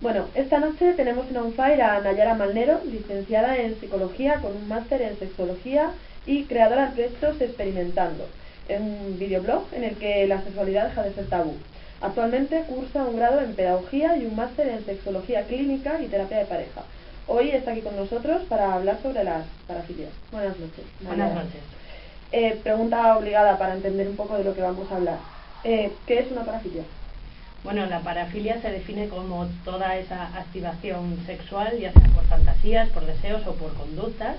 Bueno, esta noche tenemos en On Fire a Nayara Malnero, licenciada en Psicología con un máster en Sexología y creadora del proyecto Experimentando, un videoblog en el que la sexualidad deja de ser tabú. Actualmente cursa un grado en Pedagogía y un máster en Sexología Clínica y Terapia de Pareja. Hoy está aquí con nosotros para hablar sobre las parafilias. Buenas noches, Nayara. Buenas noches. Pregunta obligada para entender un poco de lo que vamos a hablar. ¿Qué es una parafilia? Bueno, la parafilia se define como toda esa activación sexual, ya sea por fantasías, por deseos o por conductas,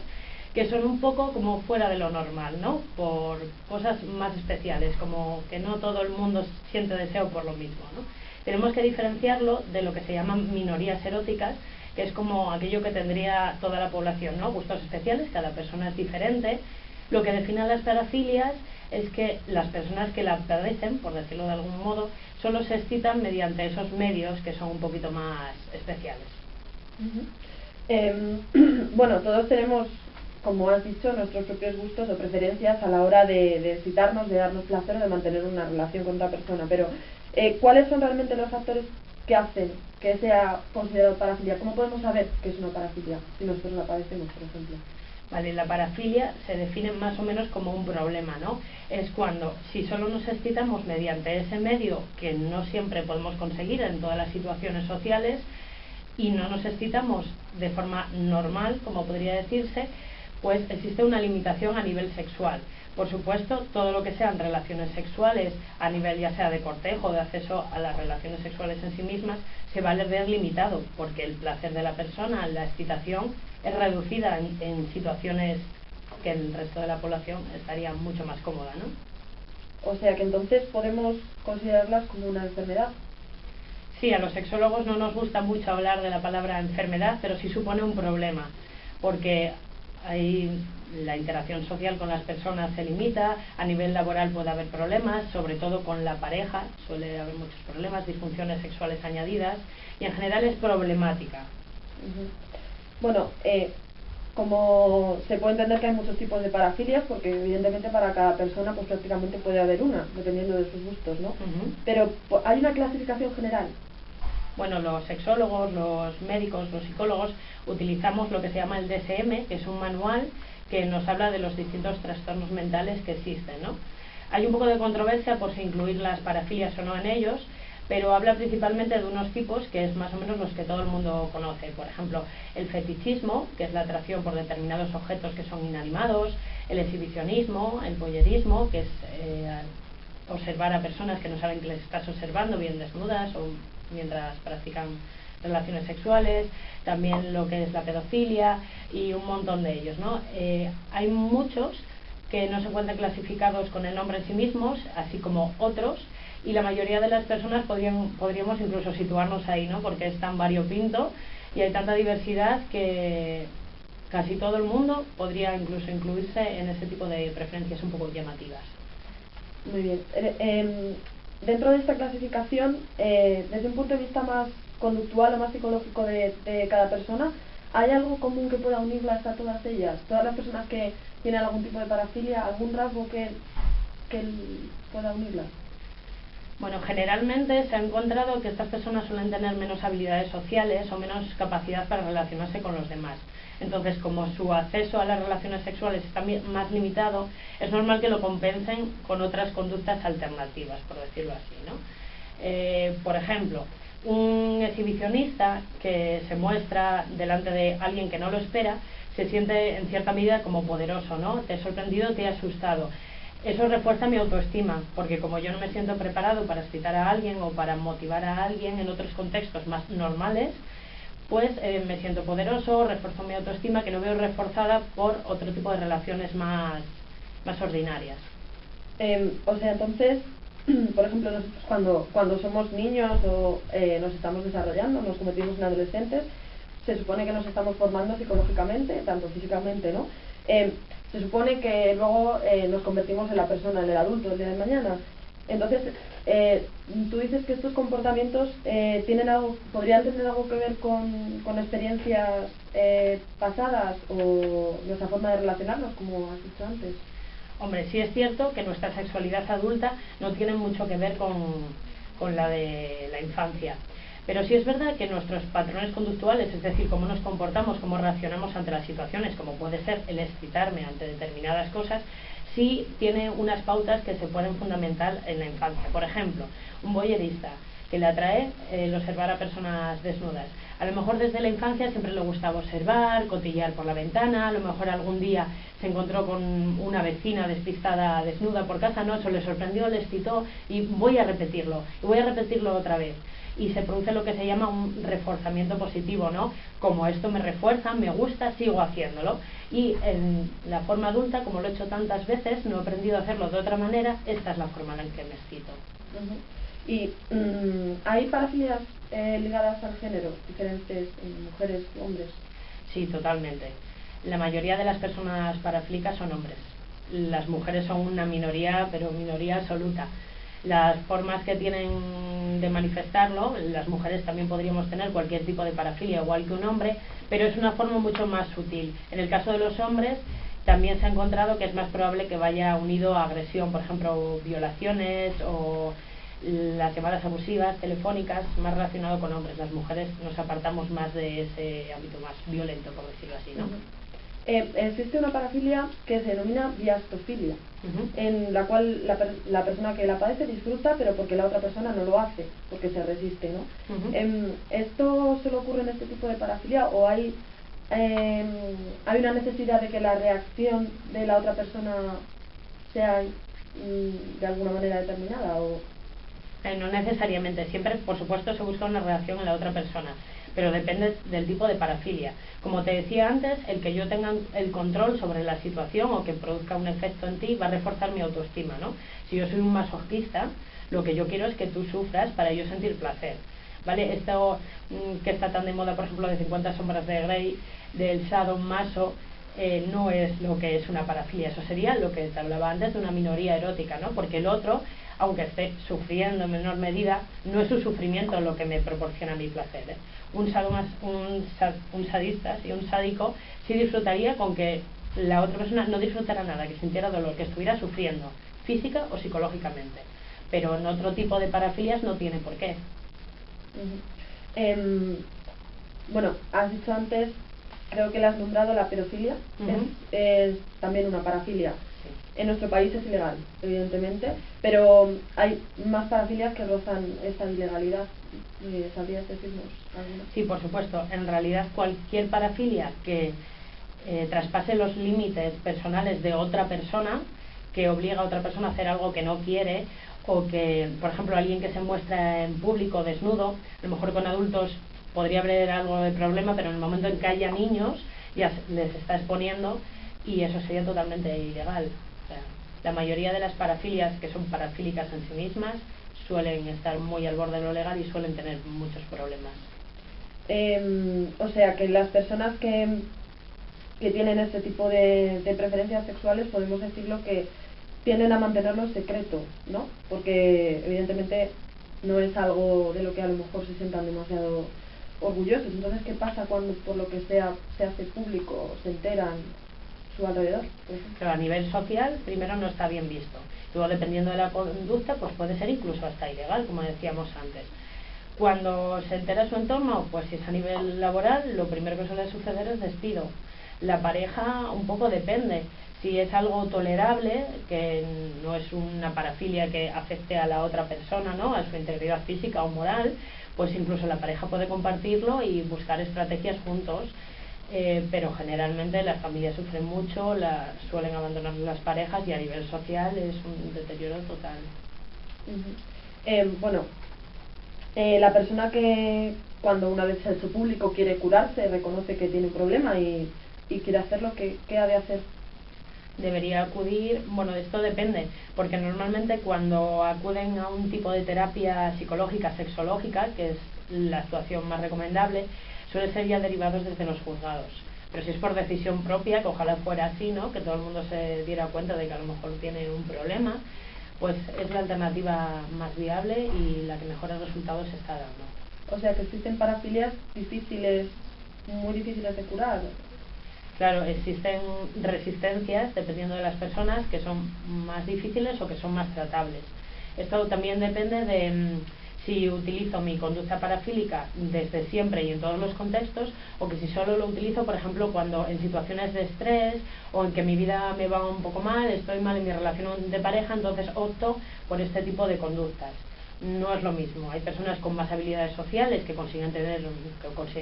que son un poco como fuera de lo normal, ¿no? Por cosas más especiales, como que no todo el mundo siente deseo por lo mismo, ¿no? Tenemos que diferenciarlo de lo que se llaman minorías eróticas, que es como aquello que tendría toda la población, ¿no? Gustos especiales, cada persona es diferente. Lo que define a las parafilias es que las personas que la padecen, por decirlo de algún modo, solo se excitan mediante esos medios que son un poquito más especiales. Bueno, todos tenemos, como has dicho, nuestros propios gustos o preferencias a la hora de excitarnos, de darnos placer o de mantener una relación con otra persona, pero ¿cuáles son realmente los factores que hacen que sea considerado parafilia? ¿Cómo podemos saber qué es una parafilia si nosotros la padecemos, por ejemplo? Vale, la parafilia se define más o menos como un problema, ¿no? Es cuando, si solo nos excitamos mediante ese medio, que no siempre podemos conseguir en todas las situaciones sociales, y no nos excitamos de forma normal, como podría decirse, pues existe una limitación a nivel sexual. Por supuesto, todo lo que sean relaciones sexuales a nivel ya sea de cortejo, de acceso a las relaciones sexuales en sí mismas, se va a ver limitado, porque el placer de la persona, la excitación, es reducida en situaciones que el resto de la población estaría mucho más cómoda, ¿no? O sea que entonces podemos considerarlas como una enfermedad. Sí, a los sexólogos no nos gusta mucho hablar de la palabra enfermedad, pero sí supone un problema, porque ahí la interacción social con las personas se limita, a nivel laboral puede haber problemas, sobre todo con la pareja, suele haber muchos problemas, disfunciones sexuales añadidas, y en general es problemática. Bueno, como se puede entender que hay muchos tipos de parafilias, porque evidentemente para cada persona pues prácticamente puede haber una, dependiendo de sus gustos, ¿no? Pero ¿hay una clasificación general? Bueno, los sexólogos, los médicos, los psicólogos utilizamos lo que se llama el DSM, que es un manual que nos habla de los distintos trastornos mentales que existen, ¿no? Hay un poco de controversia por si incluir las parafilias o no en ellos, pero habla principalmente de unos tipos que es más o menos los que todo el mundo conoce. Por ejemplo, el fetichismo, que es la atracción por determinados objetos que son inanimados, el exhibicionismo, el voyerismo, que es observar a personas que no saben que les estás observando, bien desnudas o mientras practican relaciones sexuales, también lo que es la pedofilia y un montón de ellos, ¿no? Hay muchos que no se encuentran clasificados con el nombre en sí mismos, así como otros, y la mayoría de las personas podríamos incluso situarnos ahí, ¿no? Porque es tan variopinto y hay tanta diversidad que casi todo el mundo podría incluso incluirse en ese tipo de preferencias un poco llamativas. Muy bien. Dentro de esta clasificación, desde un punto de vista más conductual o más psicológico de cada persona, ¿hay algo común que pueda unirlas a todas ellas? Todas las personas que tienen algún tipo de parafilia, algún rasgo que pueda unirlas. Bueno, generalmente se ha encontrado que estas personas suelen tener menos habilidades sociales o menos capacidad para relacionarse con los demás. Entonces, como su acceso a las relaciones sexuales está más limitado, es normal que lo compensen con otras conductas alternativas, por decirlo así, ¿no? Por ejemplo, un exhibicionista que se muestra delante de alguien que no lo espera, se siente en cierta medida como poderoso, ¿no? Te he sorprendido, te he asustado. Eso refuerza mi autoestima, porque como yo no me siento preparado para excitar a alguien o para motivar a alguien en otros contextos más normales, pues me siento poderoso, refuerzo mi autoestima, que no veo reforzada por otro tipo de relaciones más ordinarias. O sea, entonces, por ejemplo, nosotros cuando somos niños o nos estamos desarrollando, nos convertimos en adolescentes, se supone que nos estamos formando psicológicamente, tanto físicamente, ¿no? Se supone que luego nos convertimos en la persona, en el adulto, el día de mañana. Entonces, tú dices que estos comportamientos podrían tener algo que ver con experiencias pasadas o nuestra forma de relacionarnos, como has dicho antes. Hombre, sí es cierto que nuestra sexualidad adulta no tiene mucho que ver con la de la infancia. Pero sí es verdad que nuestros patrones conductuales, es decir, cómo nos comportamos, cómo reaccionamos ante las situaciones, como puede ser el excitarme ante determinadas cosas, sí tiene unas pautas que se pueden fundamentar en la infancia. Por ejemplo, un voyerista que le atrae el observar a personas desnudas. A lo mejor desde la infancia siempre le gustaba observar, cotillear por la ventana, a lo mejor algún día se encontró con una vecina despistada desnuda por casa, no, eso le sorprendió, le excitó y voy a repetirlo otra vez. Y se produce lo que se llama un reforzamiento positivo, ¿no? Como esto me refuerza, me gusta, sigo haciéndolo. Y en la forma adulta, como lo he hecho tantas veces, no he aprendido a hacerlo de otra manera, esta es la forma en la que me excito. ¿Y hay parafilias ligadas al género, diferentes en mujeres y hombres? Sí, totalmente. La mayoría de las personas parafílicas son hombres. Las mujeres son una minoría, pero minoría absoluta. Las formas que tienen de manifestarlo, las mujeres también podríamos tener cualquier tipo de parafilia igual que un hombre, pero es una forma mucho más sutil. En el caso de los hombres también se ha encontrado que es más probable que vaya unido a agresión, por ejemplo violaciones o las llamadas abusivas telefónicas, más relacionado con hombres. Las mujeres nos apartamos más de ese ámbito más violento, por decirlo así, ¿no? Existe una parafilia que se denomina biastofilia, en la cual la persona que la padece disfruta, pero porque la otra persona no lo hace, porque se resiste, ¿no? ¿Esto solo ocurre en este tipo de parafilia o hay una necesidad de que la reacción de la otra persona sea de alguna manera determinada? No necesariamente, siempre por supuesto se busca una reacción en la otra persona, pero depende del tipo de parafilia. Como te decía antes, el que yo tenga el control sobre la situación o que produzca un efecto en ti va a reforzar mi autoestima, ¿no? Si yo soy un masoquista, lo que yo quiero es que tú sufras para yo sentir placer, ¿vale? Esto que está tan de moda, por ejemplo, de 50 sombras de Grey, del sadomaso, no es lo que es una parafilia. Eso sería lo que te hablaba antes de una minoría erótica, ¿no? Porque el otro, aunque esté sufriendo en menor medida, no es su sufrimiento lo que me proporciona mi placer, ¿eh? Un sadista, sí, un sádico, sí disfrutaría con que la otra persona no disfrutara nada, que sintiera dolor, que estuviera sufriendo, física o psicológicamente. Pero en otro tipo de parafilias no tiene por qué. Bueno, has dicho antes, creo que le has nombrado la pedofilia, es también una parafilia. En nuestro país es ilegal, evidentemente, pero hay más parafilias que rozan esta ilegalidad. ¿Sabrías decirnos alguna? Sí, por supuesto. En realidad cualquier parafilia que traspase los límites personales de otra persona, que obliga a otra persona a hacer algo que no quiere, o que, por ejemplo, alguien que se muestra en público desnudo, a lo mejor con adultos podría haber algo de problema, pero en el momento en que haya niños ya les está exponiendo y eso sería totalmente ilegal. O sea, la mayoría de las parafilias que son parafílicas en sí mismas suelen estar muy al borde de lo legal y suelen tener muchos problemas. O sea que las personas que tienen este tipo de preferencias sexuales, podemos decirlo que tienden a mantenerlo secreto, ¿no? Porque evidentemente no es algo de lo que a lo mejor se sientan demasiado orgullosos. Entonces, ¿qué pasa cuando por lo que sea se hace público, se enteran su alrededor? Pero a nivel social, primero no está bien visto. Luego, dependiendo de la conducta, pues puede ser incluso hasta ilegal, como decíamos antes. Cuando se entera su entorno, pues si es a nivel laboral, lo primero que suele suceder es despido. La pareja un poco depende. Si es algo tolerable, que no es una parafilia que afecte a la otra persona, ¿no?, a su integridad física o moral, pues incluso la pareja puede compartirlo y buscar estrategias juntos. Pero generalmente las familias sufren mucho, suelen abandonar las parejas y a nivel social es un deterioro total. La persona que cuando una vez se ha hecho público quiere curarse, reconoce que tiene un problema y quiere hacerlo, ¿qué ha de hacer? Debería acudir, bueno, esto depende, porque normalmente cuando acuden a un tipo de terapia psicológica, sexológica, que es la actuación más recomendable, suele ser ya derivados desde los juzgados. Pero si es por decisión propia, que ojalá fuera así, ¿no?, que todo el mundo se diera cuenta de que a lo mejor tiene un problema, pues es la alternativa más viable y la que mejores resultados está dando. O sea que existen parafilias difíciles, muy difíciles de curar. Claro, existen resistencias, dependiendo de las personas, que son más difíciles o que son más tratables. Esto también depende de si utilizo mi conducta parafílica desde siempre y en todos los contextos, o que si solo lo utilizo, por ejemplo, cuando en situaciones de estrés o en que mi vida me va un poco mal, estoy mal en mi relación de pareja, entonces opto por este tipo de conductas. No es lo mismo. Hay personas con más habilidades sociales que consiguen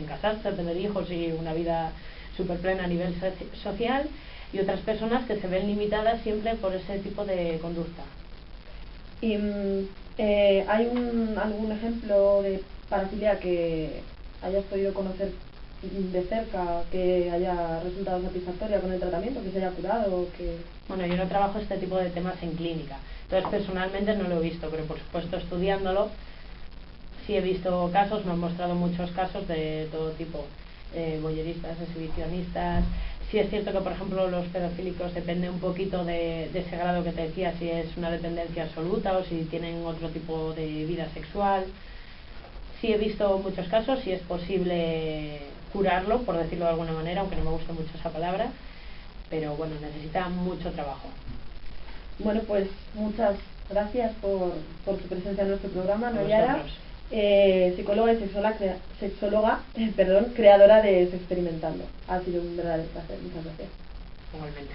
casarse, tener hijos y una vida súper plena a nivel social, y otras personas que se ven limitadas siempre por ese tipo de conducta. ¿Y hay algún ejemplo de parafilia que hayas podido conocer de cerca, que haya resultado satisfactoria con el tratamiento, que se haya curado? Bueno, yo no trabajo este tipo de temas en clínica, entonces personalmente no lo he visto, pero por supuesto estudiándolo sí he visto casos, me han mostrado muchos casos de todo tipo, voyeristas, exhibicionistas. Sí es cierto que, por ejemplo, los pedofílicos depende un poquito de ese grado que te decía, si es una dependencia absoluta o si tienen otro tipo de vida sexual. Sí he visto muchos casos, sí es posible curarlo, por decirlo de alguna manera, aunque no me gusta mucho esa palabra, pero bueno, necesita mucho trabajo. Bueno, pues muchas gracias por tu presencia en nuestro programa, Nayara, psicóloga y sexóloga, creadora de Sexperimentando. Ha sido un verdadero placer, muchas gracias. Igualmente.